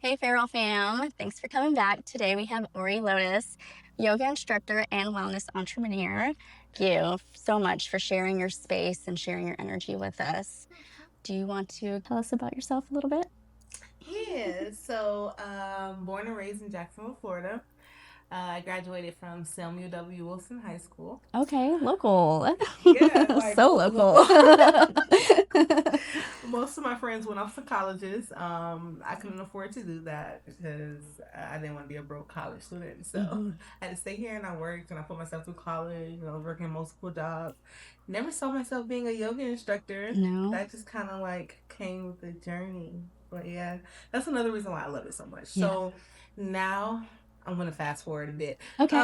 Hey, Feral fam. Thanks for coming back. Today we have Ori Lotus, yoga instructor and wellness entrepreneur. Thank you so much for sharing your space and sharing your energy with us. Do you want to tell us about yourself a little bit? Yeah, so born and raised in Jacksonville, Florida. I graduated from Samuel W. Wilson High School. Okay, local. Yeah, like So local. local. Most of my friends went off to colleges. I couldn't afford to do that because I didn't want to be a broke college student. So hmm I had to stay here and I worked and I put myself through college. I was working multiple jobs. Never saw myself being a yoga instructor. No? That just kind of like came with the journey. But yeah, that's another reason why I love it so much. Yeah. So now I'm going to fast forward a bit. Okay.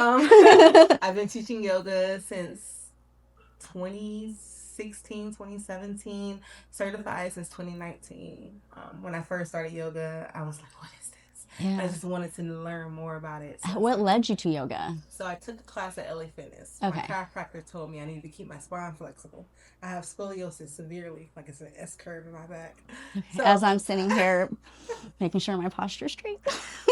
I've been teaching yoga since 2016, 2017, certified since 2019. When I first started yoga, I was like, what is this? I Yeah. just wanted to learn more about it. What led you to yoga? So I took a class at LA Fitness. My Okay. chiropractor told me I needed to keep my spine flexible. I have scoliosis severely, like it's an S curve in my back. Okay. So As I'm sitting here making sure my posture's straight.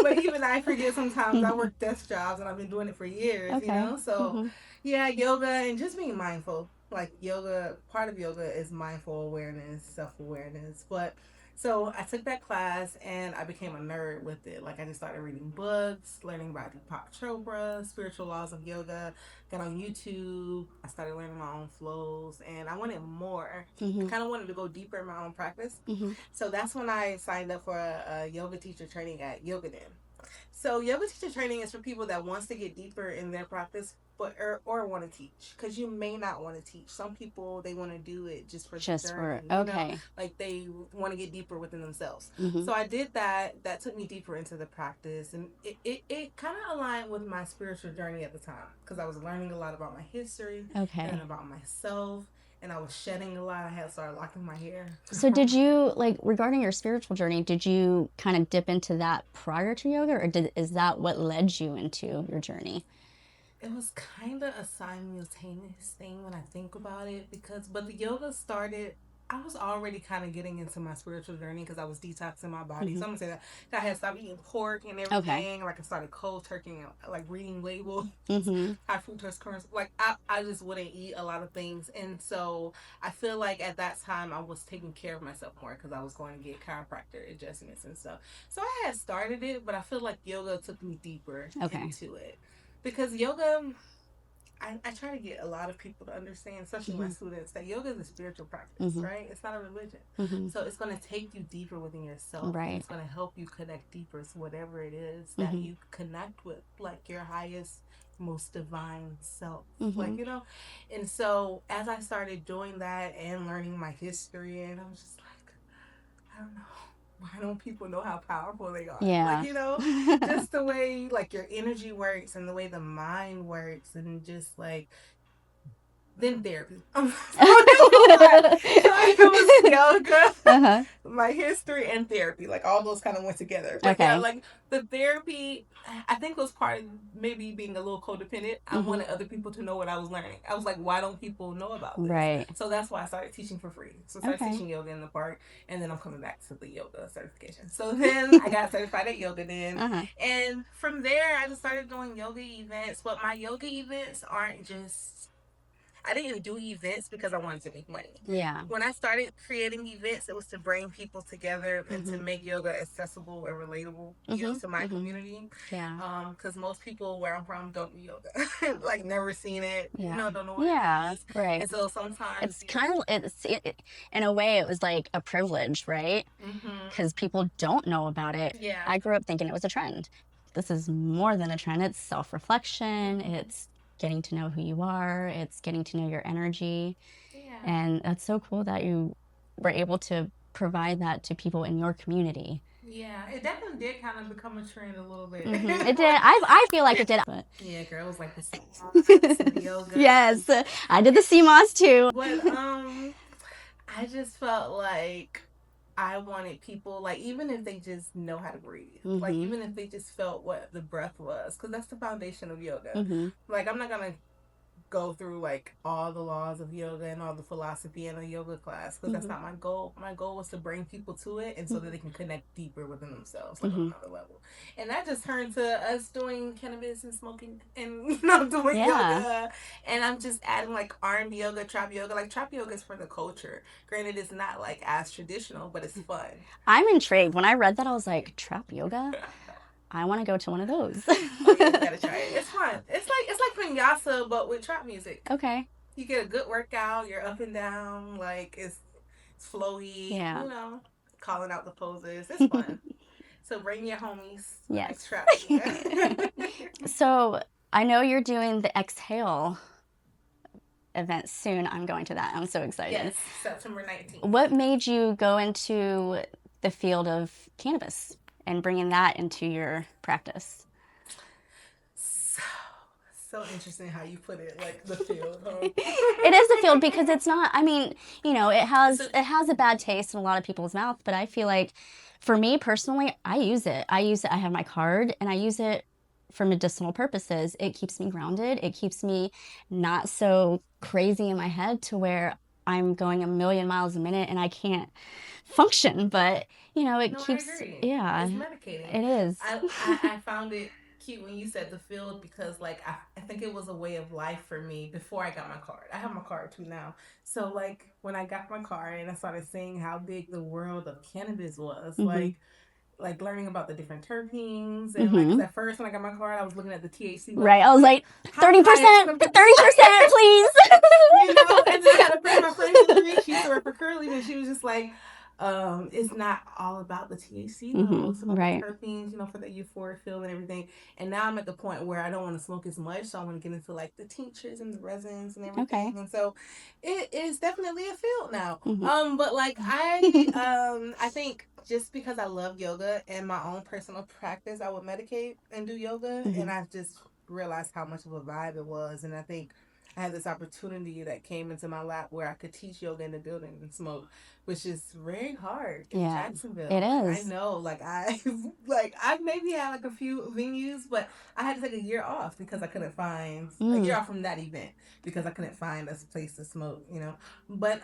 but even I forget sometimes. I work desk jobs and I've been doing it for years, you Okay. know? So, hmm yeah, yoga and just being mindful. Like, yoga, part of yoga is mindful awareness, self awareness. But so I took that class and I became a nerd with it. Like, I just started reading books, learning about Deepak Chopra, spiritual laws of yoga, got on YouTube. I started learning my own flows and I wanted more. I hmm kind of wanted to go deeper in my own practice. hmm So that's when I signed up for a yoga teacher training at Yoga Den. So yoga teacher training is for people that wants to get deeper in their practice, but or want to teach, because you may not want to teach. Some people, they want to do it just for the Just for, journey, okay. like they want to get deeper within themselves. hmm So I did that. That took me deeper into the practice, and it kind of aligned with my spiritual journey at the time, because I was learning a lot about my history and Okay. about myself, and I was shedding a lot. I had started locking my hair. So did you, like, regarding your spiritual journey, did you kind of dip into that prior to yoga, or is that what led you into your journey? It was kind of a simultaneous thing when I think about it, but the yoga started. I was already kind of getting into my spiritual journey because I was detoxing my body. hmm So I'm gonna say that I had stopped eating pork and Okay. everything. Like I started cold turkey and like reading labels, hmm high fructose corn. Like I just wouldn't eat a lot of things, and so I feel like at that time I was taking care of myself more because I was going to get chiropractor adjustments and stuff. So I had started it, but I feel like yoga took me deeper Okay. into it because yoga, I try to get a lot of people to understand, especially my hmm students, that yoga is a spiritual practice, hmm right? It's not a religion. hmm So it's going to take you deeper within yourself, and Right. it's going to help you connect deeper to whatever it is that hmm you connect with, like your highest, most divine self. hmm Like, and so as I started doing that and learning my history, and I was just like, I don't know. Why don't people know how powerful they are? Like, Yeah. just the way like your energy works and the way the mind works, and just like then therapy. So it was yoga, Uh-huh. my history, and therapy. Like all those kind of went together. But yeah, Okay. like the therapy, I think was part of maybe being a little codependent. I hmm wanted other people to know what I was learning. I was like, why don't people know about this? Right. So that's why I started teaching for free. So I started Okay. teaching yoga in the park, and then I'm coming back to the yoga certification. So then I got certified at Yoga then. Uh-huh. And from there, I just started doing yoga events. But my yoga events aren't just, I didn't do events because I wanted to make money. Yeah. When I started creating events, it was to bring people together and to hmm make yoga accessible and relatable, hmm to my hmm community. Yeah. Because most people where I'm from don't do yoga, like never seen it, Yeah. don't know what it Yeah. is. Right. And so sometimes, It's kind of in a way it was like a privilege, right? mm-hmm. Because people don't know about it. Yeah, I grew up thinking it was a trend. This is more than a trend. It's self-reflection. mm-hmm. It's getting to know who you are. It's getting to know your energy. Yeah. And that's so cool that you were able to provide that to people in your community. Yeah, it definitely did kind of become a trend a little bit. It did. I feel like it did. But Yeah, girl, it was like the CMOS, the yoga. yes, I did the CMOS too. But I just felt like I wanted people, like, even if they just know how to breathe, like, hmm even if they just felt what the breath was, because that's the foundation of yoga. hmm Like, I'm not gonna go through like all the laws of yoga and all the philosophy in a yoga class, because that's not my goal. My goal was to bring people to it, and so that they can connect deeper within themselves, like on another level. And that just turned to us doing cannabis and smoking and doing yoga. And I'm just adding like R&B yoga, trap yoga. Like trap yoga is for the culture. Granted, it's not like as traditional, but it's fun. I'm intrigued. When I read that, I was like, trap yoga? I want to go to one of those. Oh yeah, you gotta try it. It's fun. It's like vinyasa, but with trap music. Okay. You get a good workout. You're up and down. Like it's flowy. Yeah. You know, calling out the poses. It's fun. So bring your homies. Yes. Next trap. So I know you're doing the Exhale event soon. I'm going to that. I'm so excited. Yes, September 19th. What made you go into the field of cannabis and bringing that into your practice? So interesting how you put it, like the field. Huh? It is the field because it's not. I mean, you know, it has a bad taste in a lot of people's mouth, but I feel like, for me personally, I use it. I have my card, and I use it for medicinal purposes. It keeps me grounded. It keeps me not so crazy in my head to where I'm going a million miles a minute and I can't function. But you know, it keeps. I agree. Yeah, it's medicating. It is. I found it cute when you said the field, because like I think it was a way of life for me before I got my card. I have my card too now. So like when I got my card and I started seeing how big the world of cannabis was, like learning about the different terpenes, and like at first when I got my card, I was looking at the THC level. Right, I was like 30%, 30%, please. You know, and then I had a friend, my friend Hillary, she used to work for Curly, and she was just like, it's not all about the THC though. It's about the terpenes, you know, for the euphoric feel and everything. And now I'm at the point where I don't want to smoke as much, so I want to get into like the tinctures and the resins and everything. And so it is definitely a field now. But like I think just because I love yoga and my own personal practice, I would medicate and do yoga, and I just realized how much of a vibe it was. And I think I had this opportunity that came into my lap where I could teach yoga in the building and smoke, which is very hard in Jacksonville. It is. I know, like I maybe had like a few venues, but I had to take a year off because I couldn't find a year off from that event because I couldn't find a place to smoke, you know. But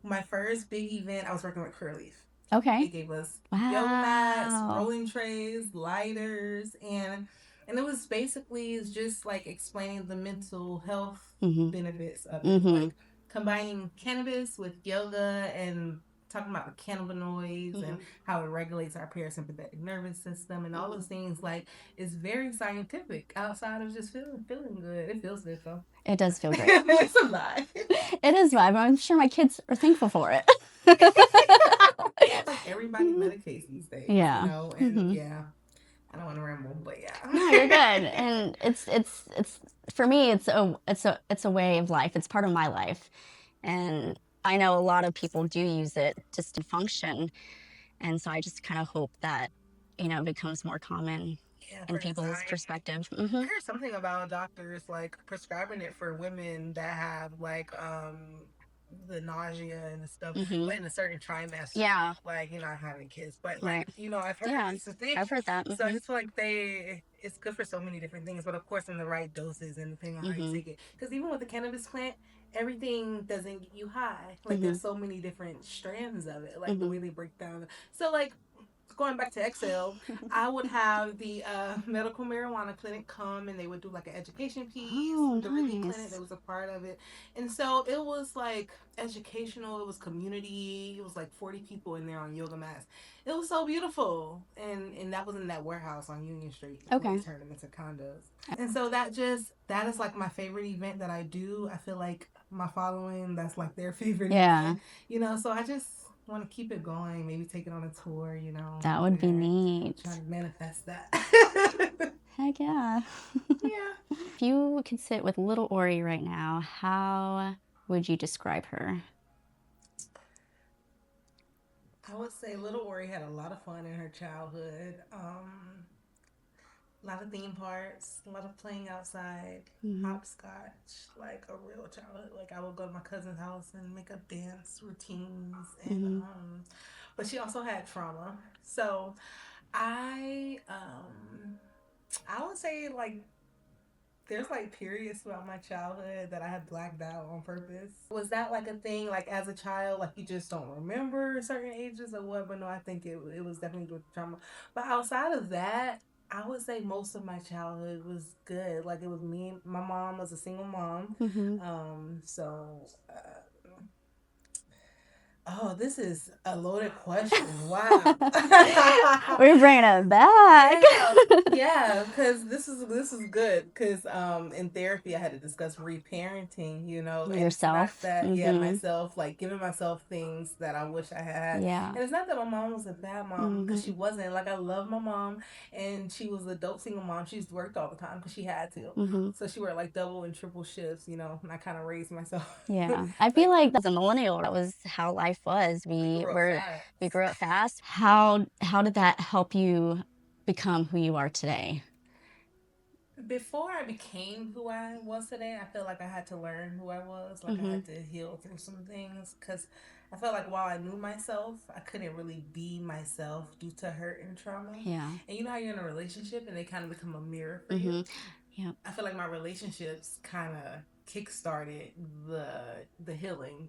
my first big event, I was working with Curly. Okay. They gave us yoga mats, rolling trays, lighters, and it was basically just like explaining the mental health benefits of it, like combining cannabis with yoga and talking about the cannabinoids and how it regulates our parasympathetic nervous system and all those things. Like, it's very scientific outside of just feeling good. It feels good though. It does feel great. It's a vibe. It is vibe. I'm sure my kids are thankful for it. Like everybody medicates these days. Yeah. You know, and yeah. I don't want to ramble, but yeah. No, you're good. And it's for me, it's a way of life. It's part of my life. And I know a lot of people do use it just to function. And so I just kind of hope that, you know, it becomes more common in people's perspective. I heard something about doctors like prescribing it for women that have like the nausea and the stuff, but in a certain trimester. Yeah. Like, you know, having kids. But like, you know, I've heard I've heard that. So I just feel like it's good for so many different things, but of course in the right doses and depending on how you take it. Because even with the cannabis plant, everything doesn't get you high. Like there's so many different strands of it, like the way they break down. So like going back to Exhale, I would have the medical marijuana clinic come and they would do like an education piece. The Reiki clinic, that was a part of it. And so it was like educational, it was community, it was like 40 people in there on yoga mats. It was so beautiful. And that was in that warehouse on Union Street. Okay. We turned them into condos. And so that is like my favorite event that I do. I feel like my following, that's like their favorite event. You know, so I just want to keep it going, maybe take it on a tour, you know. That would be neat. Trying to manifest that. Heck yeah. Yeah. If you could sit with little Ori right now, how would you describe her? I would say little Ori had a lot of fun in her childhood. A lot of theme parks, a lot of playing outside, hopscotch, like a real childhood. Like I would go to my cousin's house and make up dance routines, and but she also had trauma. So I would say like there's like periods throughout my childhood that I had blacked out on purpose. Was that like a thing, like as a child, like you just don't remember certain ages or what? But no, I think it was definitely with trauma. But outside of that, I would say most of my childhood was good. Like it was me. My mom was a single mom. So oh, this is a loaded question. Wow. We're bringing it back. Yeah, because this is good. Because in therapy, I had to discuss reparenting. And Yourself. it's not that myself, like giving myself things that I wish I had. Yeah. And it's not that my mom was a bad mom, because she wasn't. Like I love my mom, and she was a dope single mom. She worked all the time because she had to. So she worked like double and triple shifts. And I kind of raised myself. Yeah, I feel like as a millennial, that was how life was. We grew up fast. How did that help you become who you are today? Before I became who I was today, I feel like I had to learn who I was. Like I had to heal through some things, because I felt like while I knew myself, I couldn't really be myself due to hurt and trauma. Yeah. And you know how you're in a relationship and they kind of become a mirror for you? Yeah. I feel like my relationships kind of kickstarted the healing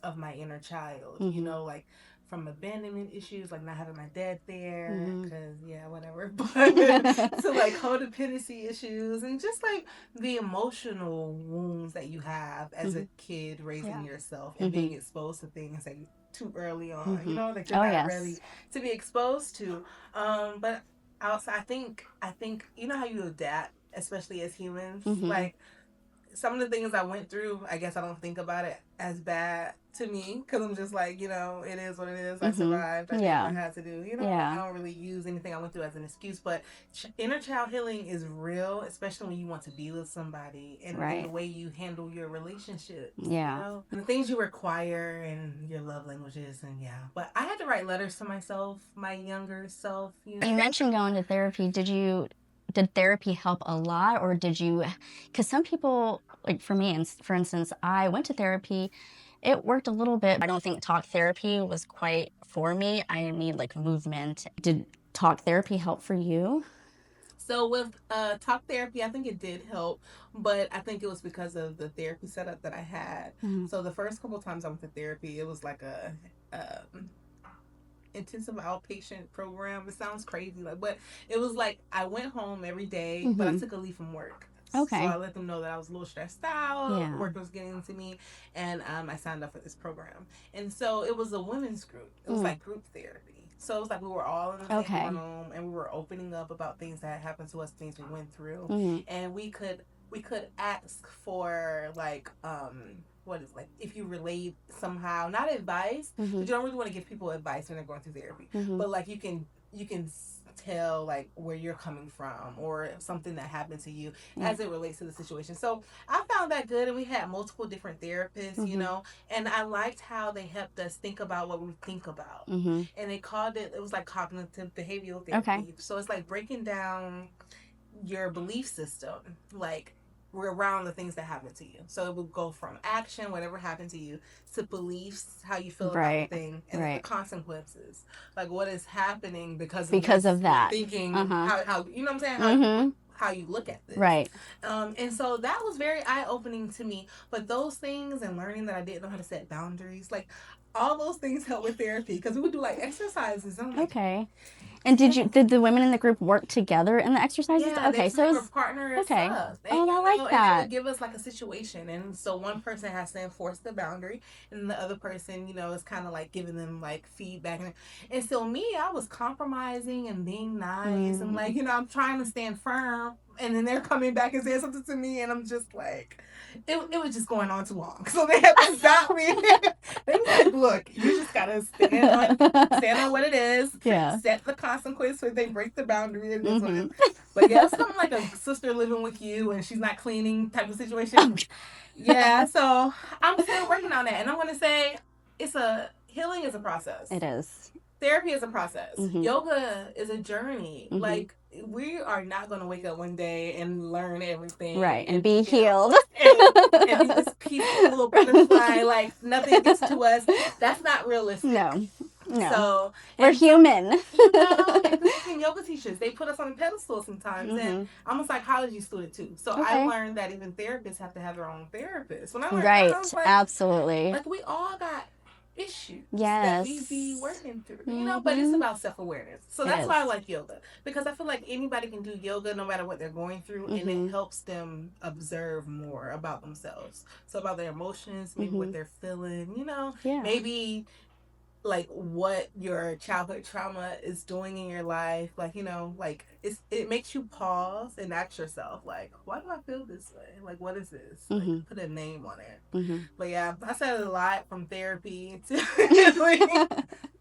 of my inner child. Like from abandonment issues, like not having my dad there, because whatever. But to like codependency issues, and just like the emotional wounds that you have as a kid raising yourself and being exposed to things that too early on, that you're not ready to be exposed to. But outside, I think you know how you adapt, especially as humans. Like some of the things I went through, I guess I don't think about it as bad to me, because I'm just like, it is what it is. I survived. I did what I had to do. I don't really use anything I went through as an excuse. But inner child healing is real, especially when you want to be with somebody, and the way you handle your relationships. And the things you require and your love languages. And but I had to write letters to myself, my younger self. You mentioned going to therapy. Did therapy help a lot, or did you, because some people, like for me, for instance, I went to therapy. It worked a little bit. I don't think talk therapy was quite for me. I need like movement. Did talk therapy help for you? So with talk therapy, I think it did help, but I think it was because of the therapy setup that I had. So the first couple times I went to therapy, it was like a intensive outpatient program. It sounds crazy, but it was like I went home every day, but I took a leave from work. Okay. So I let them know that I was a little stressed out. Work was getting to me, and I signed up for this program. And so it was a women's group. It was like group therapy. So it was like we were all in the same room, and we were opening up about things that had happened to us, things we went through, and we could ask for like what is like if you relate somehow, not advice, but you don't really want to give people advice when they're going through therapy, but like you can tell like where you're coming from or something that happened to you as it relates to the situation. So I found that good, and we had multiple different therapists, and I liked how they helped us think about what we think about, and they called it was like cognitive behavioral therapy. So it's like breaking down your belief system, like around the things that happen to you. So it would go from action, whatever happened to you, to beliefs, how you feel about the thing, and the consequences, like what is happening because of that thinking, how you know what I'm saying, how you look at this, right? And so that was very eye-opening to me. But those things and learning that I didn't know how to set boundaries, like all those things help with therapy, because we would do like exercises. I'm like, okay. And did the women in the group work together in the exercises? Yeah, okay, so we were partners. Okay. Stuff. I like that. And they would give us like a situation, and so one person has to enforce the boundary, and the other person, is kind of like giving them like feedback. And so me, I was compromising and being nice, and like I'm trying to stand firm, and then they're coming back and saying something to me, and I'm just like, it was just going on too long. So they had to stop me. They were like, look, you just gotta stand on what it is. Set the consequence so they break the boundary, and this one. But yeah, it's something like a sister living with you and she's not cleaning type of situation. Yeah, so I'm still working on that, and I'm gonna say healing is a process. It is. Therapy is a process. Yoga is a journey. Like we are not going to wake up one day and learn everything, right? And be healed, and be this peaceful little butterfly. Like nothing gets to us. That's not realistic. No. No. So we're human. and just looking yoga teachers, they put us on a pedestal sometimes. And I'm a psychology student too. So I learned that even therapists have to have their own therapist. When I learned that, I was like, absolutely. like we all got issues yes. that we be working through, but it's about self-awareness. So that's why I like yoga, because I feel like anybody can do yoga no matter what they're going through, and it helps them observe more about themselves, so about their emotions, maybe what they're feeling, maybe like what your childhood trauma is doing in your life, like like it makes you pause and ask yourself, like, why do I feel this way, like what is this, like put a name on it. But yeah, I said a lot from therapy to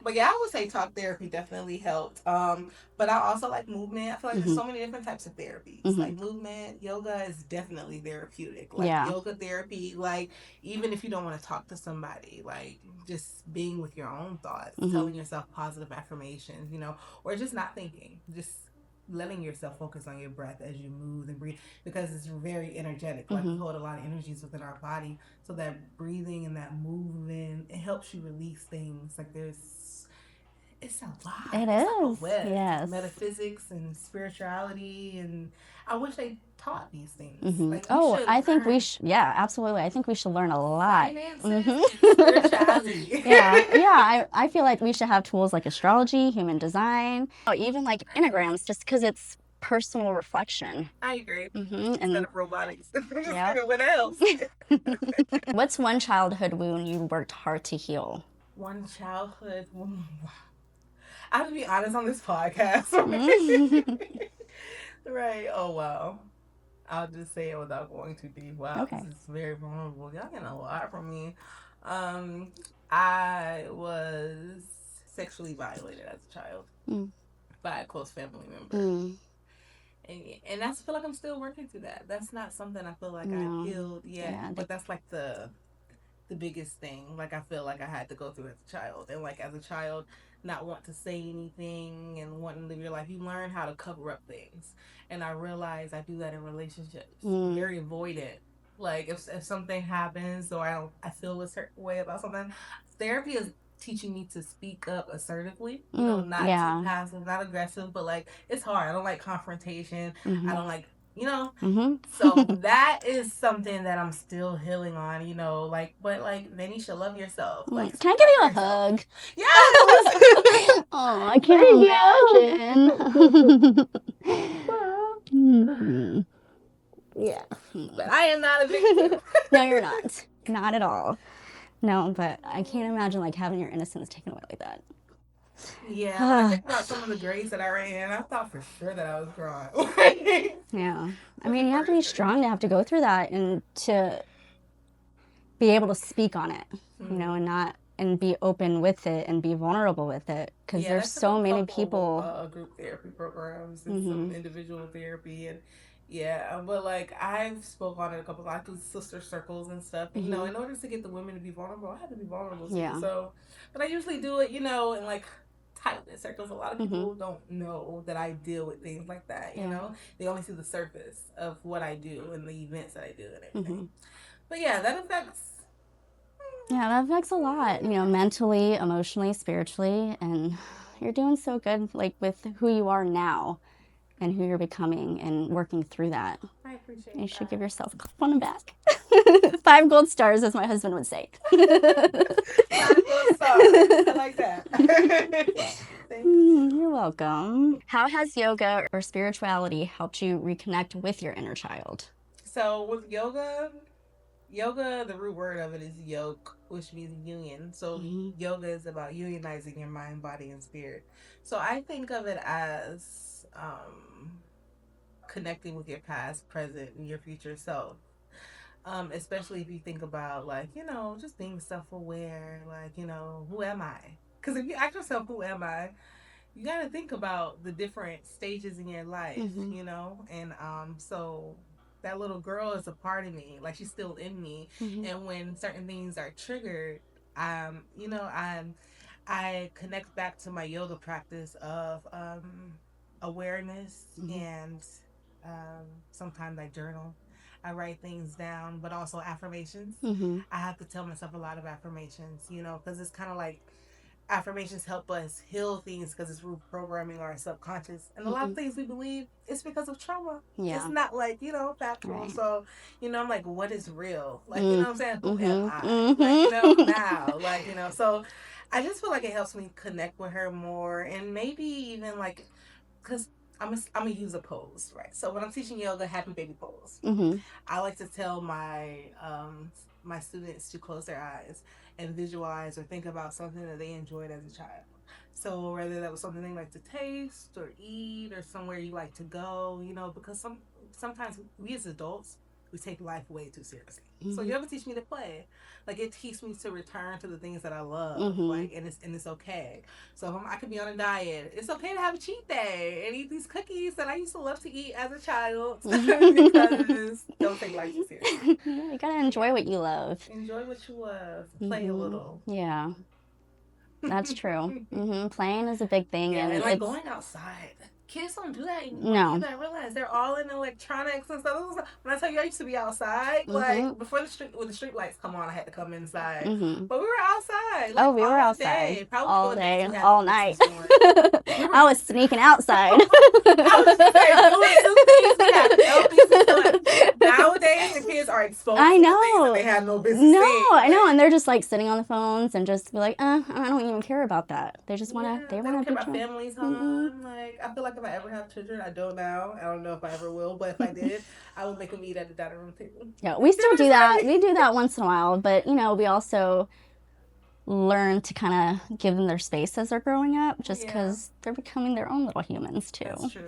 but yeah, I would say talk therapy definitely helped. But I also like movement. I feel like there's so many different types of therapies. Like movement, yoga is definitely therapeutic. Like yoga therapy, like even if you don't want to talk to somebody, like just being with your own thoughts, telling yourself positive affirmations, or just not thinking, just letting yourself focus on your breath as you move and breathe, because it's very energetic. Like we hold a lot of energies within our body, so that breathing and that movement, it helps you release things. Like it's a lot. It it's is. Like a web. Yes. Metaphysics and spirituality, and I wish they taught these things. Like I think we should. Yeah, absolutely. I think we should learn a lot. Finances and spirituality. I feel like we should have tools like astrology, human design, or even like enneagrams, just because it's personal reflection. I agree. Instead of robotics. What else? What's one childhood wound you worked hard to heal? One childhood wound. I have to be honest on this podcast. Right. Oh wow. I'll just say it without going too deep. Wow, okay. This is very vulnerable. Y'all getting a lot from me. I was sexually violated as a child by a close family member. And I feel like I'm still working through that. That's not something I feel like I healed yet. Yeah, but that's like the biggest thing. Like I feel like I had to go through as a child. And like as a child, not want to say anything and wanting to live your life, you learn how to cover up things. And I realize I do that in relationships. Very avoidant. Like if something happens or I feel a certain way about something, therapy is teaching me to speak up assertively, not too passive, not aggressive, but like it's hard. I don't like confrontation. I don't like so that is something that I'm still healing on, but like then you should love yourself. Like can I give you a hug? Yes. Oh, I can't imagine. Yeah. But I am not a victim. No, you're not. Not at all. No, but I can't imagine like having your innocence taken away like that. Yeah, I think about some of the grades that I ran. I thought for sure that I was growing. Yeah, I mean, you have to be strong to have to go through that and to be able to speak on it, and not and be open with it and be vulnerable with it, because there's so many people. Group therapy programs and some individual therapy, and but like I've spoke on it a couple of times, sister circles and stuff. In order to get the women to be vulnerable, I have to be vulnerable too. Yeah. So, but I usually do it, in like tight circles. A lot of people don't know that I deal with things like that. You know, they only see the surface of what I do and the events that I do and everything. But yeah, that affects. Yeah, that affects a lot, mentally, emotionally, spiritually, and you're doing so good, like with who you are now and who you're becoming and working through that. I appreciate you should give yourself a clap on the back. 5 gold stars, as my husband would say. 5 gold stars. I like that. You're welcome. How has yoga or spirituality helped you reconnect with your inner child? So with yoga, the root word of it is yoke, which means union. So yoga is about unionizing your mind, body, and spirit. So I think of it as connecting with your past, present, and your future self. Especially if you think about like, just being self-aware, like, who am I? Because if you ask yourself, who am I? You got to think about the different stages in your life, and so that little girl is a part of me, like she's still in me. And when certain things are triggered, I connect back to my yoga practice of awareness, and sometimes I journal. I write things down, but also affirmations. I have to tell myself a lot of affirmations, because it's kind of like affirmations help us heal things because it's reprogramming our subconscious. And a lot of things we believe it's because of trauma. Yeah. It's not like, factual. Right. So, I'm like, what is real? Like, you know what I'm saying? Who am I? Mm-hmm. Like, now. Like, so I just feel like it helps me connect with her more and maybe even like, because I'm gonna use a pose, right? So when I'm teaching yoga, happy baby pose, I like to tell my students to close their eyes and visualize or think about something that they enjoyed as a child. So whether that was something they like to taste or eat or somewhere you like to go, because sometimes we as adults we take life way too seriously. So yoga teach me to play. Like it teaches me to return to the things that I love. Like and it's okay. So if I could be on a diet, it's okay to have a cheat day and eat these cookies that I used to love to eat as a child because don't take life too seriously. You gotta enjoy what you love. Enjoy what you love. Play a little. Yeah. That's true. Playing is a big thing. Yeah, and like going outside. Kids don't do that anymore. No. I realize they're all in electronics and stuff. When I tell you I used to be outside, like before when the street lights come on, I had to come inside. But we were outside. Like, we were outside all day, all night. I was sneaking outside. Nowadays, the kids are exposed. I know. To things that they have no business. I know, and they're just like sitting on the phones and just be like, I don't even care about that. They just want to. They don't care about families home. Like I feel like if I ever have children, I don't now. I don't know if I ever will, but if I did, I would make them eat at the dining room table. Yeah, we still do that. We do that once in a while, but we also learn to kind of give them their space as they're growing up, just because they're becoming their own little humans too. That's true.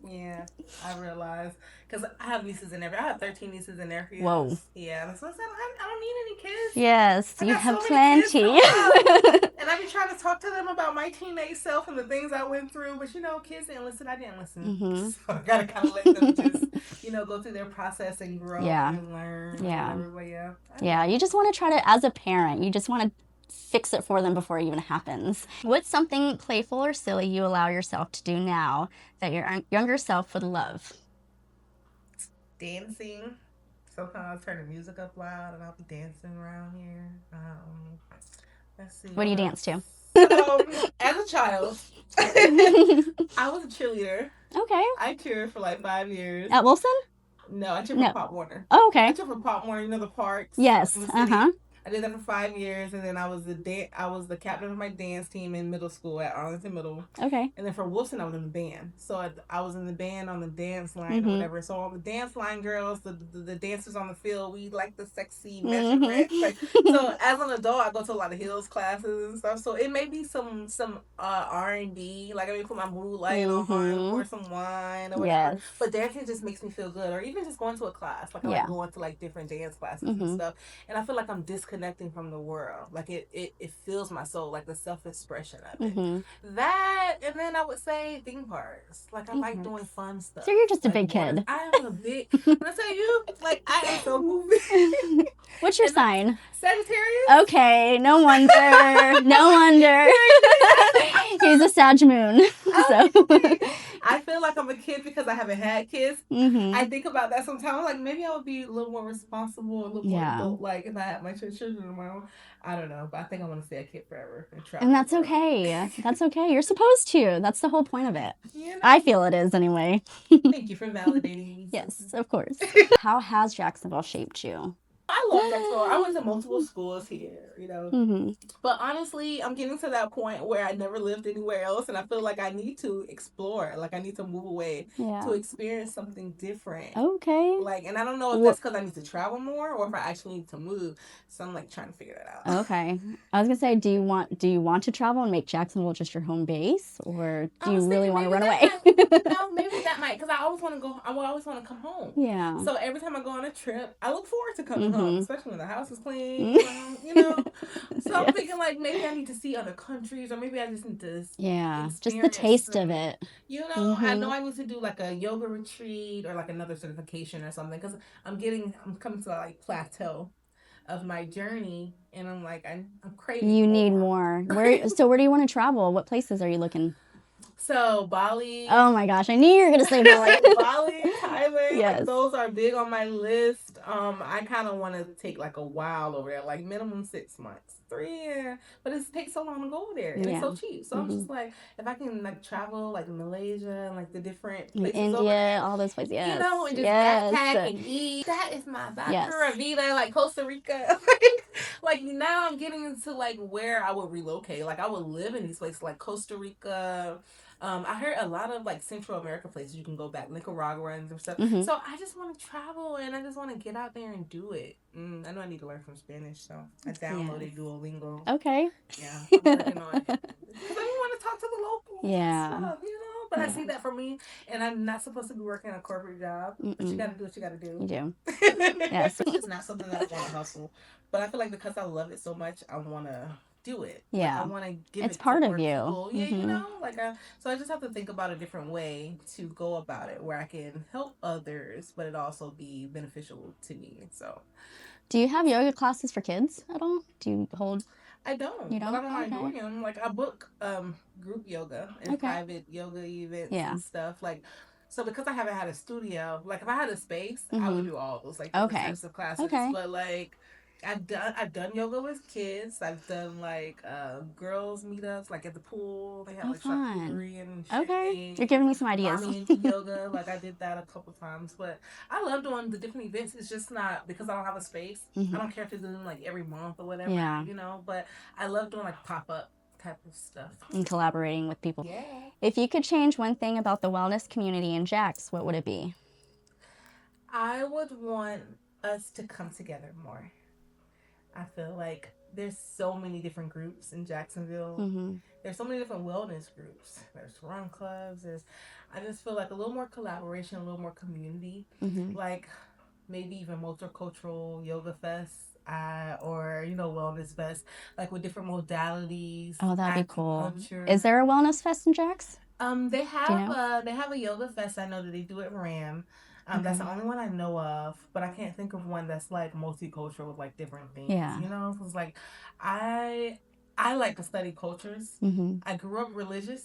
Yeah, I realize because I have nieces and nephews. I have 13 nieces and nephews. Whoa. Yeah, so I don't need any kids. Yes, you have plenty. And I've been trying to talk to them about my teenage self and the things I went through, but kids didn't listen. I didn't listen. So I gotta kind of let them just go through their process and grow and learn. Yeah, you just want to try to, as a parent, you just want to fix it for them before it even happens. What's something playful or silly you allow yourself to do now that your younger self would love? Dancing. Sometimes I'll turn the music up loud and I'll be dancing around here. Let's see. What do you dance to? As a child, I was a cheerleader. Okay. I cheered for like 5 years. At Wilson? No, I cheered for Pop Warner. Oh, okay. I cheered for Pop Warner, the parks. Yes. I did that for 5 years, and then I was the captain of my dance team in middle school at Arlington Middle. Okay. And then for Wilson, I was in the band. So I was in the band on the dance line or whatever. So all the dance line girls, the dancers on the field, we like the sexy measurements. So as an adult, I go to a lot of heels classes and stuff. So it may be some R&B, like I may put my mood light on, pour some wine or whatever. Yes. But dancing just makes me feel good, or even just going to a class. Like I like going to like different dance classes and stuff. And I feel like I'm disconnecting from the world. Like it fills my soul, like the self-expression of it. That, and then I would say theme parks. Like I like doing fun stuff. So you're just a big kid. I am a big, when I tell you, like I am so moving. What's your sign? Sagittarius. Okay, no wonder. No wonder. He's a Sag moon. So I feel like I'm a kid because I haven't had kids. I think about that sometimes. Like maybe I would be a little more responsible, a little more adult, like if I had my children of my own. I don't know, but I think I want to stay a kid forever and travel. And that's okay. That's okay. You're supposed to. That's the whole point of it. I feel it is anyway. Thank you for validating me. Yes, of course. How has Jacksonville shaped you? I love Jacksonville. I went to multiple schools here, But honestly, I'm getting to that point where I never lived anywhere else, and I feel like I need to explore. Like I need to move away to experience something different. Okay. Like, and I don't know if that's because I need to travel more or if I actually need to move. So I'm like trying to figure that out. Okay. I was gonna say, do you want to travel and make Jacksonville just your home base, or do you really want to run away? No, maybe that might, because I always want to go. I always want to come home. Yeah. So every time I go on a trip, I look forward to coming home, especially when the house is clean. So I'm thinking like maybe I need to see other countries, or maybe I just need to just the taste of it. I know I need to do like a yoga retreat or like another certification or something, because I'm coming to like plateau of my journey, and I'm like I'm craving. You need more. Where do you want to travel? What places are you looking? So Bali. Oh my gosh, I knew you were gonna say Bali. Bali, Thailand. Yes. Like, those are big on my list. I kind of want to take like a while over there, like minimum 6 months, 3 years. But it takes so long to go there, and it's so cheap. So I'm just like, if I can like travel like Malaysia and like the different places over India, there, all those places. Yes. and just backpack and eat. That is my Pura Vida, like Costa Rica. Like now I'm getting into like where I would relocate. Like I would live in these places like Costa Rica. I heard a lot of like Central America places you can go back, Nicaragua and stuff. So I just want to travel and I just want to get out there and do it. I know I need to learn from Spanish, so I downloaded Duolingo. Okay. Yeah, I'm working on it because I want to talk to the locals. Yeah. Stuff, But I see that for me, and I'm not supposed to be working a corporate job. But you got to do what you got to do. You do. Yes. It's just not something that I want to hustle. But I feel like because I love it so much, I want to do it. Yeah. Like I want to give it's it part to of more you. people. Yeah, like so I just have to think about a different way to go about it where I can help others, but it also be beneficial to me. So, do you have yoga classes for kids at all? Do you hold? I don't. You don't? But I don't mind doing them. Like I book group yoga and private yoga events and stuff. Like so because I haven't had a studio, like if I had a space, I would do all those like different types of classes. But like I've done yoga with kids. I've done like girls meetups like at the pool. They have like charcuterie and shit. Okay. You're giving me some ideas. Mommy into yoga. Like I did that a couple times. But I love doing the different events. It's just not because I don't have a space. I don't care if it's doing like every month or whatever. Yeah. But I love doing like pop up type of stuff. And collaborating with people. Yeah. If you could change one thing about the wellness community in Jax, what would it be? I would want us to come together more. I feel like there's so many different groups in Jacksonville. There's so many different wellness groups. There's run clubs. I just feel like a little more collaboration, a little more community. Like maybe even multicultural yoga fests. Or wellness fest, like with different modalities. Oh, that'd be cool. Is there a wellness fest in Jax? They have a yoga fest. I know that they do it in Ram. That's the only one I know of, but I can't think of one that's like multicultural with like different things. Yeah. It's like I like to study cultures. I grew up religious.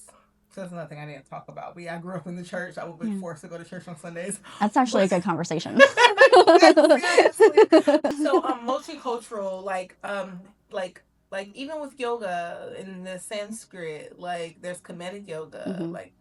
So that's another thing I didn't talk about. But yeah, I grew up in the church. I would be forced to go to church on Sundays. That's actually a good conversation. So multicultural, like even with yoga in the Sanskrit, like there's Kemetic yoga, like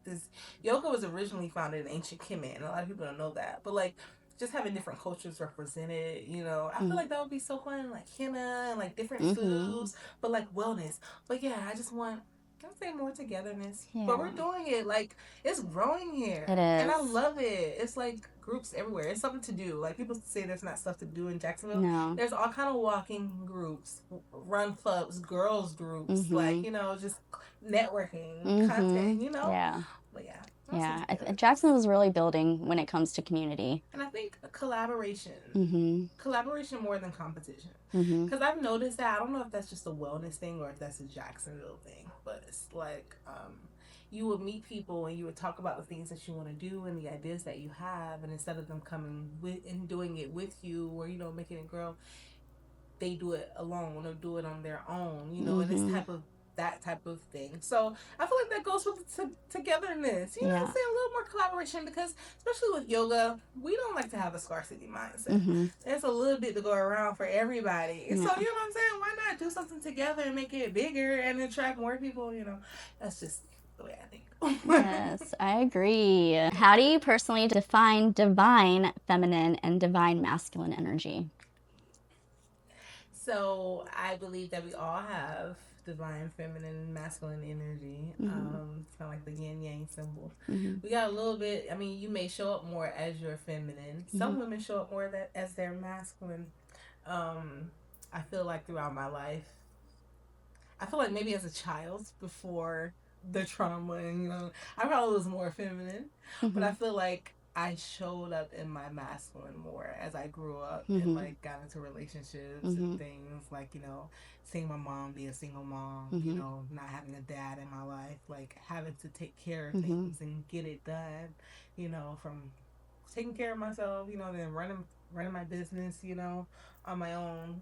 this yoga was originally founded in ancient Kemet, and a lot of people don't know that. But like just having different cultures represented, I feel like that would be so fun, like henna and like different foods, but like wellness. But yeah, I just want I'd say more togetherness. Yeah. But we're doing it. Like, it's growing here. It is. And I love it. It's like groups everywhere. It's something to do. Like, people say there's not stuff to do in Jacksonville. No. There's all kind of walking groups, run clubs, girls groups, like, just networking, content, Yeah. But yeah. Yeah, Jacksonville is really building when it comes to community. And I think collaboration. Collaboration more than competition. Because I've noticed that. I don't know if that's just a wellness thing or if that's a Jacksonville thing. But it's like you would meet people and you would talk about the things that you want to do and the ideas that you have. And instead of them coming with and doing it with you or, making it grow, they do it alone or do it on their own, and this that type of thing. So I feel like that goes with togetherness. You know what I'm saying? A little more collaboration because especially with yoga, we don't like to have a scarcity mindset. There's a little bit to go around for everybody. So you know what I'm saying? Why not do something together and make it bigger and attract more people? That's just the way I think. Yes, I agree. How do you personally define divine feminine and divine masculine energy? So I believe that we all have divine feminine and masculine energy. It's kind of like the yin yang symbol. We got a little bit. I mean, you may show up more as your feminine. Some women show up more as their masculine. I feel like throughout my life, I feel like maybe as a child before the trauma, and I probably was more feminine, but I feel like I showed up in my masculine more as I grew up and like got into relationships and things like seeing my mom be a single mom, not having a dad in my life, like having to take care of things and get it done, from taking care of myself, then running my business, on my own.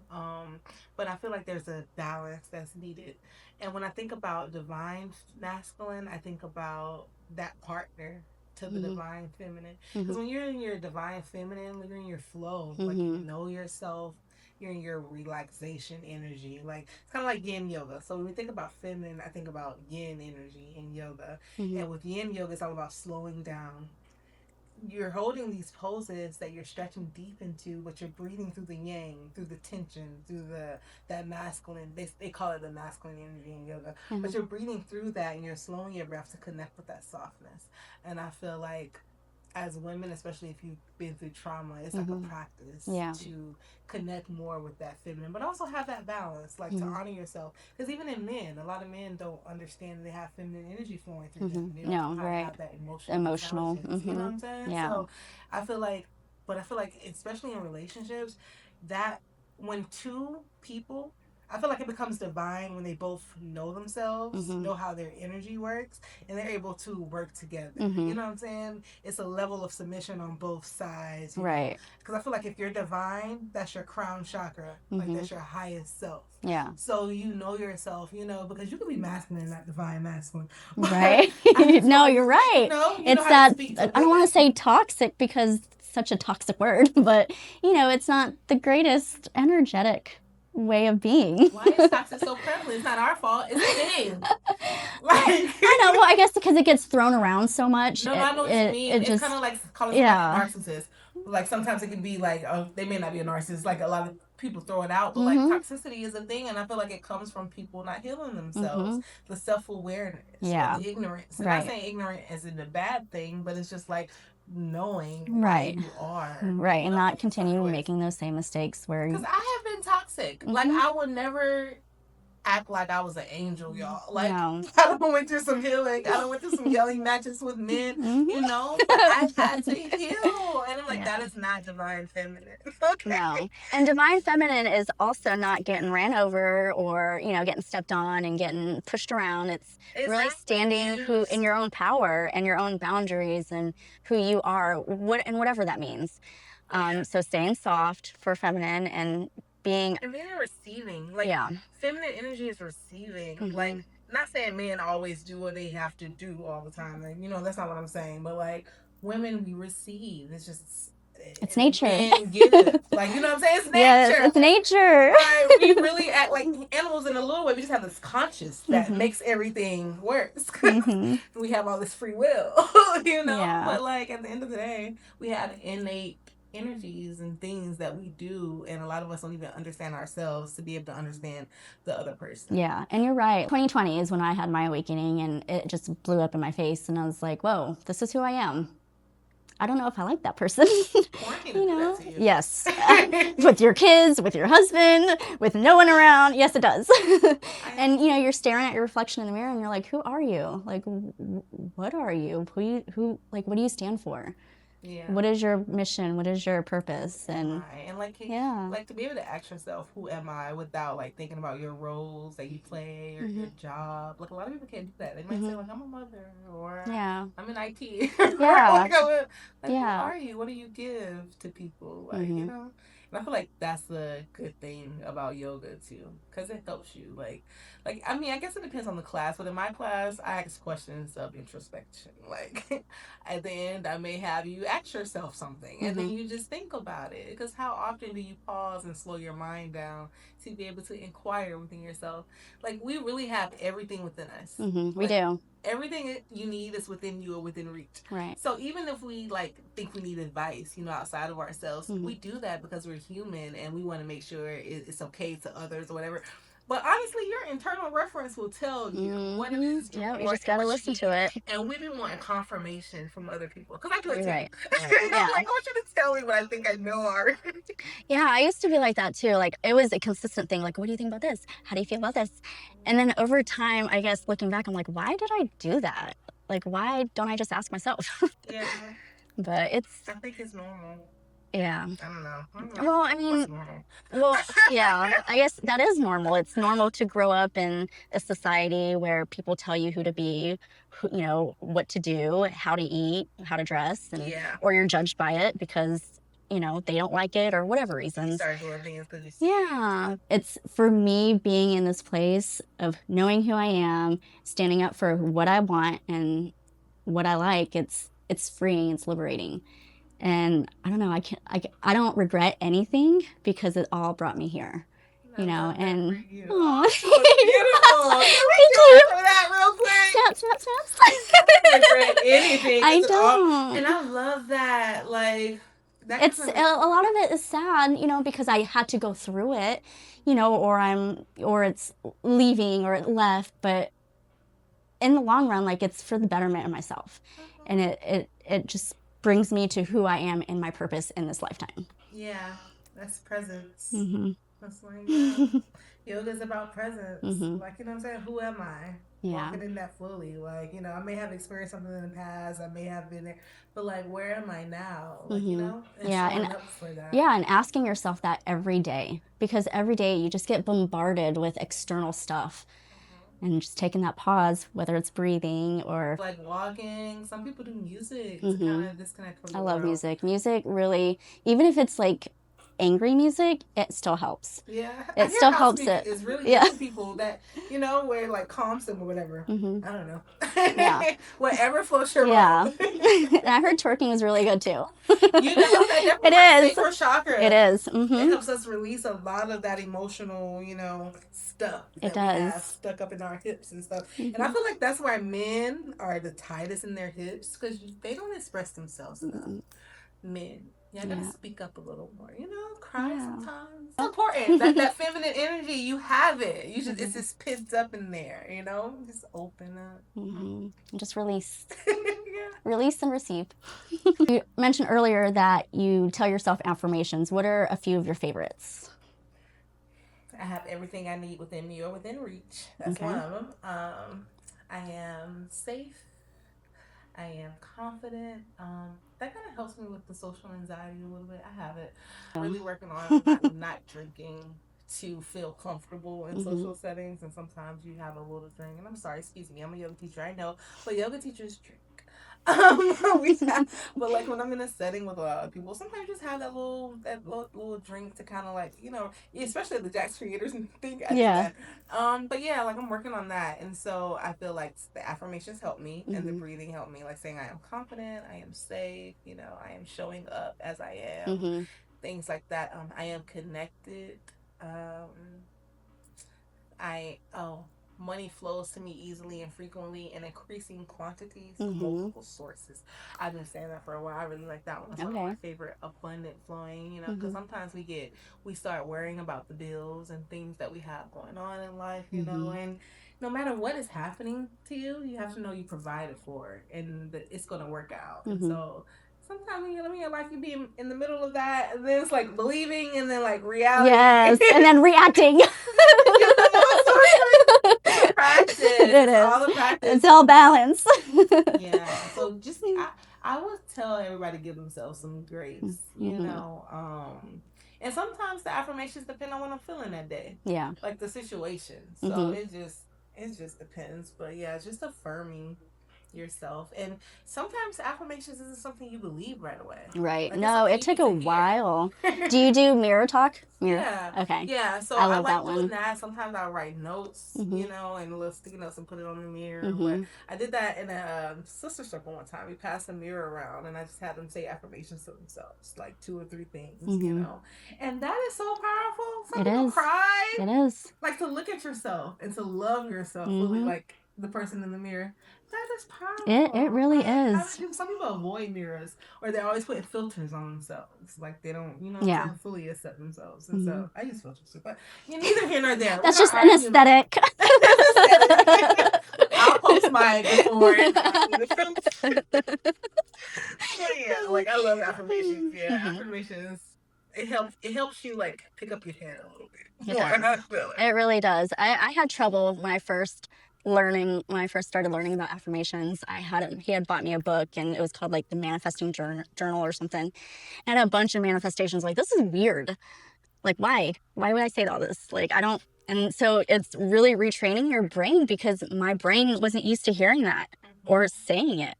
But I feel like there's a balance that's needed. And when I think about divine masculine, I think about that partner to the divine feminine. Because when you're in your divine feminine, you're in your flow. Like, you know yourself. You're in your relaxation energy. Like, it's kind of like yin yoga. So when we think about feminine, I think about yin energy in yoga. And with yin yoga, it's all about slowing down. You're holding these poses that you're stretching deep into, but you're breathing through the yang, through the tension, through that masculine. They call it the masculine energy in yoga, but you're breathing through that, and you're slowing your breath to connect with that softness. And I feel like as women, especially if you've been through trauma, it's like a practice to connect more with that feminine, but also have that balance, like to honor yourself. Because even in men, a lot of men don't understand they have feminine energy flowing through them. They don't know how to have that emotional intelligence. You know what I'm saying? Yeah. So I feel like, but I feel like, especially in relationships, that when two people, I feel like it becomes divine when they both know themselves, know how their energy works, and they're able to work together. You know what I'm saying? It's a level of submission on both sides. Right. Because I feel like if you're divine, that's your crown chakra. Like, that's your highest self. Yeah. So you know yourself, because you can be masculine and not divine masculine. Right. No, you're right. It's that, I don't want to say toxic because it's such a toxic word, but, it's not the greatest energetic way of being. Why is toxic so prevalent? It's not our fault. It's the thing. I know. Well, I guess because it gets thrown around so much. No, I know what you mean. It's kind of like calling somebody a narcissist. Like, sometimes it can be like, they may not be a narcissist. Like, a lot of people throw it out, but like toxicity is a thing, and I feel like it comes from people not healing themselves. The self-awareness, the ignorance. And I'm not saying ignorant as in a bad thing, but it's just like knowing who you are, and not continue making those same mistakes where. Because I have been toxic. Like, I would never act like I was an angel, y'all. Like, I done went through some healing. I done went through some yelling matches with men, but I've had to heal. And I'm like, that is not divine feminine. Okay. No. And divine feminine is also not getting ran over or, getting stepped on and getting pushed around. It's really standing in your own power and your own boundaries and who you are, and whatever that means. So staying soft for feminine and being receiving. Like, feminine energy is receiving. Like, not saying men always do what they have to do all the time. Like, that's not what I'm saying. But like, women, we receive. It's just, it's nature. And give it. Like, you know what I'm saying? It's nature. Yes, it's nature. Right. We really act like animals in a little way. We just have this conscious that makes everything worse. We have all this free will, Yeah. But like, at the end of the day, we have innate energies and things that we do, and a lot of us don't even understand ourselves to be able to understand the other person. Yeah, and you're right. 2020 is when I had my awakening, and it just blew up in my face, and I was like, whoa, this is who I am. I don't know if I like that person. That to you. Yes. With your kids, with your husband, with no one around. Yes, it does. And you're staring at your reflection in the mirror and you're like, who are you? Like, what are you? What do you stand for? Yeah. What is your mission? What is your purpose? And like to be able to ask yourself, who am I, without like thinking about your roles that you play or your job. Like, a lot of people can't do that. They might say, like, I'm a mother, or I'm in IT. Who are you? What do you give to people? Like, and I feel like that's a good thing about yoga too, because it helps you. Like, I mean, I guess it depends on the class, but in my class, I ask questions of introspection. Like, at the end, I may have you ask yourself something, and then you just think about it. Because how often do you pause and slow your mind down to be able to inquire within yourself? Like, we really have everything within us. We do. Everything you need is within you or within reach. Right. So even if we like think we need advice, outside of ourselves, we do that because we're human and we want to make sure it's okay to others or whatever. But honestly, your internal reference will tell you what it is. Yeah, you just gotta listen to it. And we've been wanting confirmation from other people, because I do it too. Right. Yeah. Like, I want you to tell me what I think I know already. Yeah, I used to be like that too. Like, it was a consistent thing. Like, what do you think about this? How do you feel about this? And then over time, I guess looking back, I'm like, why did I do that? Like, why don't I just ask myself? Yeah. But I think it's normal. Yeah. I don't know. Well, I mean, yeah, I guess that is normal. It's normal to grow up in a society where people tell you who to be, what to do, how to eat, how to dress, and or you're judged by it because, they don't like it or whatever reasons. Start doing things because you see. It's for me being in this place of knowing who I am, standing up for what I want and what I like. it's freeing, it's liberating. And I don't know, I don't regret anything because it all brought me here. I You know, love that and for you. oh, Oh, so beautiful. Can we thank do you. for that real quick? Snap, snap, snaps. I don't regret anything. I It's all, don't. and I love that. Like that It's kind a of. lot of it is sad, you know, because I had to go through it, you know, or it's leaving or it left, but in the long run, like it's for the betterment of myself, and it just brings me to who I am and my purpose in this lifetime. Yeah, that's presence. Mm-hmm. That's like that. Yoga's about presence. Mm-hmm. Like, you know what I'm saying? Who am I? Yeah. Walking in that fully. Like, you know, I may have experienced something in the past. I may have been there. But, like, where am I now? Like, you Mm-hmm. know? And Yeah, showing and up for that. yeah, and asking yourself that every day, because every day you just get bombarded with external stuff, and just taking that pause, whether it's breathing or Like walking. Some people do music to mm-hmm. kind of disconnect from the I love world. music. Music really, even if it's like angry music, it still helps. Yeah, It I hear still house helps music it. is really Yeah. good for people that, you know, where it like calms them or whatever. Mm-hmm. I don't know. Yeah. Whatever floats your Yeah. boat. And I heard twerking was really good too. You know, that definitely It works is. sacral chakra. It is. It Mm-hmm. helps us release a lot of that emotional, you know, stuff It that we have does. stuck up in our hips and stuff. Mm-hmm. And I feel like that's why men are the tightest in their hips because they don't express themselves enough. Men. Yeah, I gotta speak up a little more. You know, cry sometimes. It's important. That feminine energy, you have it. You just it's just pent up in there. You know, just open up. Mm-hmm. And just release, Yeah. release and receive. You mentioned earlier that you tell yourself affirmations. What are a few of your favorites? I have everything I need within me or within reach. That's Okay. one of them. I am safe. I am confident. That kind of helps me with the social anxiety a little bit. I have it. I'm really working on not drinking to feel comfortable in social settings, and sometimes you have a little drink. And I'm sorry, excuse me, I'm a yoga teacher, I know, but yoga teachers drink. But like when I'm in a setting with a lot of people, sometimes you just have that little drink to kind of like, you know, especially the Jax creators and think I Yeah. did that. But yeah, like I'm working on that, and so I feel like the affirmations help me, and the breathing help me, like saying I am confident, I am safe, you know, I am showing up as I am, things like that. I am connected. Money flows to me easily and frequently in increasing quantities from multiple sources. I've been saying that for a while. I really like that one. It's one of my favorite, abundant flowing, you know, because sometimes we start worrying about the bills and things that we have going on in life, you know, and no matter what is happening to you, you have to know you provided for it and that it's going to work out. And so sometimes when you're in life, you be in the middle of that, and then it's like believing, and then like reality. Yes, and then reacting. It's a practice. It's all the practice. It's all balance. Yeah. So just I would tell everybody to give themselves some grace. You know. And sometimes the affirmations depend on what I'm feeling that day. Yeah. Like the situation. So it just depends. But yeah, just affirming yourself, and sometimes affirmations isn't something you believe right away. Right. Like, no, it took a while. Do you do mirror talk? Yeah. Okay. Yeah. So I love like that doing one. that. Sometimes I'll write notes, you know, and little sticky notes and put it on the mirror. But I did that in a sister circle one time. We passed a mirror around, and I just had them say affirmations to themselves, like 2 or 3 things, you know. And that is so powerful. Some people cry. It is. Like to look at yourself and to love yourself, fully, like the person in the mirror. That is powerful. It really is. Some people avoid mirrors, or they're always putting filters on themselves. Like they don't, you know, fully accept themselves. And so I use filters too. But neither here nor there. That's just an aesthetic. I'll post mine before. Yeah, like I love affirmations. Yeah, affirmations. It helps you like pick up your head a little bit. It really does. I had trouble when I first started learning about affirmations. He had bought me a book, and it was called like the Manifesting Journal or something. And had a bunch of manifestations. Like, this is weird. Like, why would I say all this? Like, I don't. And so it's really retraining your brain, because my brain wasn't used to hearing that or saying it.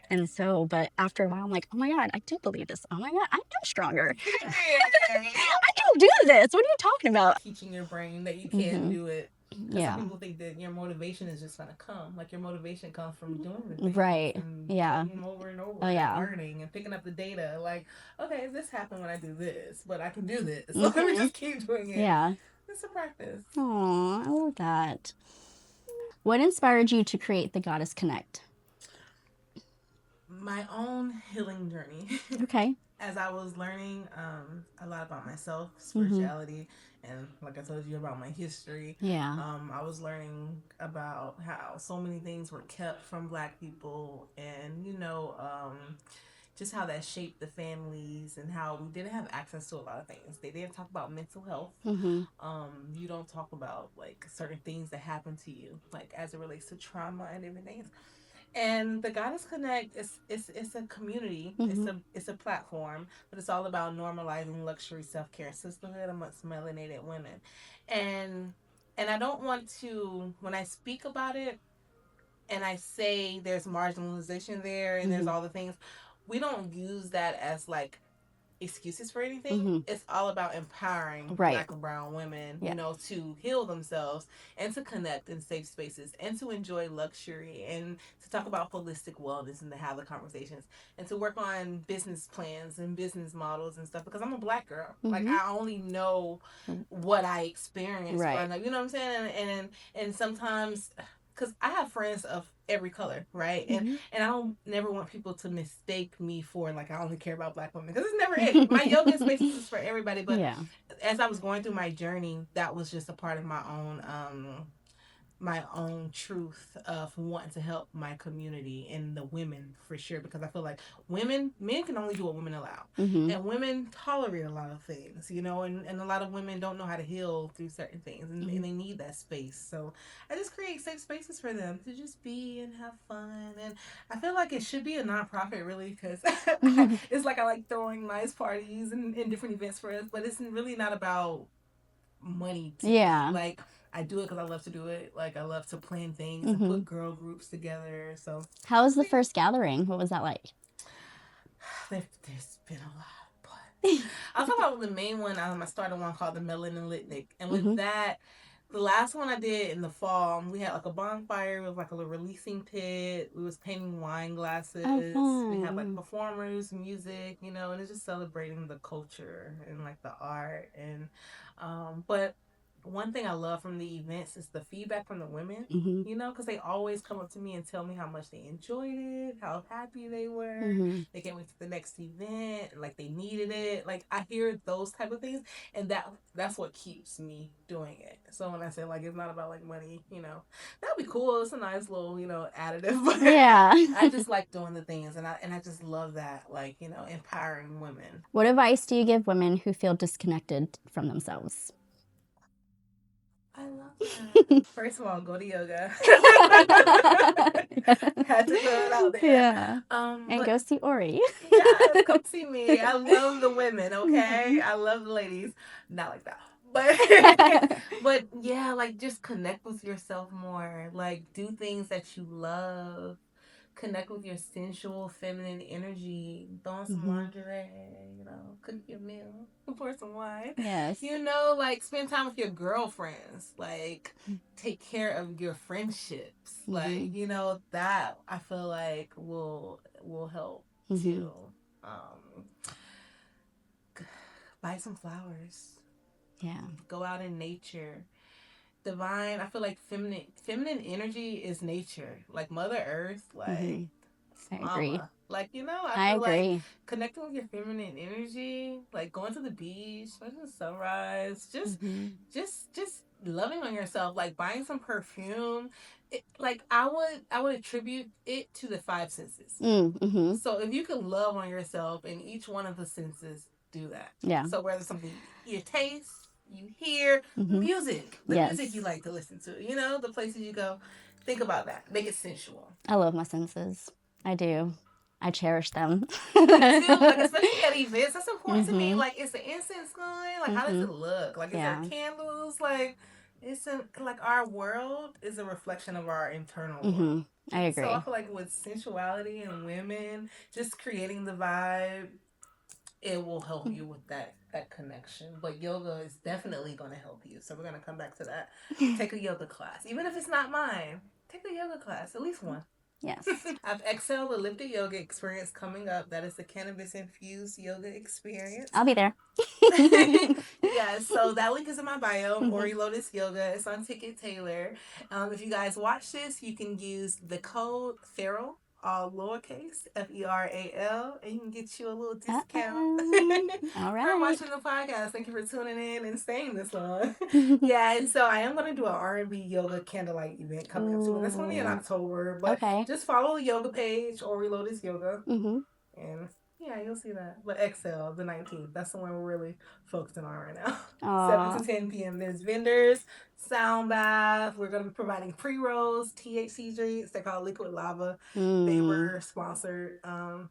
And so, but after a while, I'm like, oh my God, I do believe this. Oh my God, I am stronger. I can do this. What are you talking about? Teaching your brain that you can do it. Because some people think that your motivation is just gonna come. Like your motivation comes from doing the things, Right. And Yeah. doing them over and over, Oh, and yeah. learning and picking up the data. Like, okay, this happened when I do this, but I can do this. So let me just keep doing it. Yeah. It's a practice. Oh, I love that. What inspired you to create the Goddess Connect? My own healing journey. Okay. As I was learning a lot about myself, spirituality, and like I told you about my history, Yeah. I was learning about how so many things were kept from Black people, and just how that shaped the families and how we didn't have access to a lot of things. They didn't talk about mental health. You don't talk about like certain things that happen to you, like as it relates to trauma and everything. And the Goddess Connect is it's a community. It's a platform, but it's all about normalizing luxury self care and sisterhood amongst melanated women. And and I don't want to, when I speak about it and I say there's marginalization there and there's all the things, we don't use that as like excuses for anything. It's all about empowering Black and brown women, to heal themselves and to connect in safe spaces and to enjoy luxury and to talk about holistic wellness and to have the conversations and to work on business plans and business models and stuff, because I'm a Black girl. Like I only know what I experienced, right? You know what I'm saying? And sometimes, because I have friends of every color, right? And I don't never want people to mistake me for like I only care about Black women, because it's never it. My yoga spaces is for everybody, but as I was going through my journey, that was just a part of my own truth of wanting to help my community and the women for sure, because I feel like men can only do what women allow, and women tolerate a lot of things, and a lot of women don't know how to heal through certain things, and they need that space. So I just create safe spaces for them to just be and have fun, and I feel like it should be a nonprofit really, because it's like I like throwing nice parties and different events for us, but it's really not about money to me. Like I do it because I love to do it. Like I love to plan things and put girl groups together. So how was the first gathering? What was that like? There's been a lot, but I'll talk about the main one. I started one called the Melanin Litnick, and with that, the last one I did in the fall, we had like a bonfire with like a little releasing pit. We was painting wine glasses. We had like performers, music, and it's just celebrating the culture and like the art. And but one thing I love from the events is the feedback from the women, because they always come up to me and tell me how much they enjoyed it, how happy they were. They can't wait to the next event, like they needed it. Like I hear those type of things, and that's what keeps me doing it. So when I say like it's not about like money, that'd be cool. It's a nice little, additive. But I just like doing the things, and I just love that, like empowering women. What advice do you give women who feel disconnected from themselves? I love that. First of all, go to yoga. Had to throw it out there. Yeah. And go see Ori. Yeah, come see me. I love the women, okay? I love the ladies. Not like that. But yeah, like just connect with yourself more. Like do things that you love. Connect with your sensual feminine energy. Throw on some lingerie, cook your meal, pour some wine. Yes. Like spend time with your girlfriends. Like take care of your friendships. Like, that I feel like will help to buy some flowers. Yeah. Go out in nature. Divine, I feel like feminine energy is nature. Like Mother Earth, like I agree. Mama. Like, I feel like connecting with your feminine energy, like going to the beach, watching the sunrise, just loving on yourself, like buying some perfume. Like I would attribute it to the five senses. So if you can love on yourself in each one of the senses, do that. Yeah. So whether something you taste, you hear, music, the music you like to listen to, the places you go, think about that. Make it sensual. I love my senses. I do. I cherish them. Me too. Like especially at events, that's important to me. Like, is the incense going? Like, how does it look? Like, is there candles? Like, like our world is a reflection of our internal world. I agree. So I feel like with sensuality and women, just creating the vibe, it will help you with that connection. But yoga is definitely going to help you. So we're going to come back to that. Take a yoga class, even if it's not mine. Take a yoga class, at least one. Yes. I have Excel, the lifted yoga experience coming up. That is the cannabis infused yoga experience. I'll be there. Yeah, so that link is in my bio. Ori Lotus Yoga. It's on Ticket Taylor. If you guys watch this, you can use the code Feral, all lowercase, FERAL, and you can get you a little discount. All right. For watching the podcast. Thank you for tuning in and staying this long. Yeah, and so I am going to do an R&B yoga candlelight event coming up soon. That's only in October, but Okay. just follow the yoga page, Ori Lotus Yoga, Mm-hmm. and yeah, you'll see that. But Excel, the 19th, that's the one we're really focusing on right now. Aw. 7 to 10 p.m. There's vendors, sound bath. We're going to be providing pre-rolls, THC drinks. They're called Liquid Lava. They were sponsored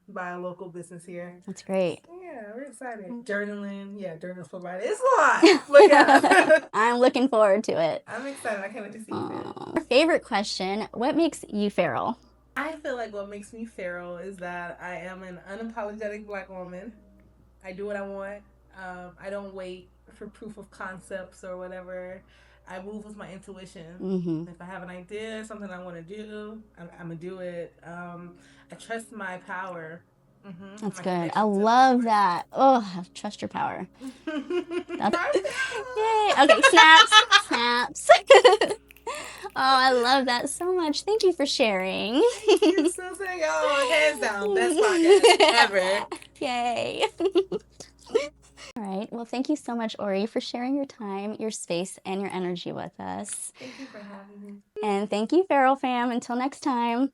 by a local business here. That's great. Yeah, we're excited. Journaling. Yeah, journals provided. It's a lot. But yeah. I'm looking forward to it. I'm excited. I can't wait to see it. Our favorite question, what makes you feral? I feel like what makes me feral is that I am an unapologetic Black woman. I do what I want. I don't wait for proof of concepts or whatever. I move with my intuition. If I have an idea, something I want to do, I'm going to do it. I trust my power. That's good. I love that. Oh, trust your power. Yay. Okay, snaps. Oh, I love that so much. Thank you for sharing. Thank you so much. Oh, hands down, best podcast ever. Yay. All right. Well, thank you so much, Ori, for sharing your time, your space, and your energy with us. Thank you for having me. And thank you, Feral Fam. Until next time.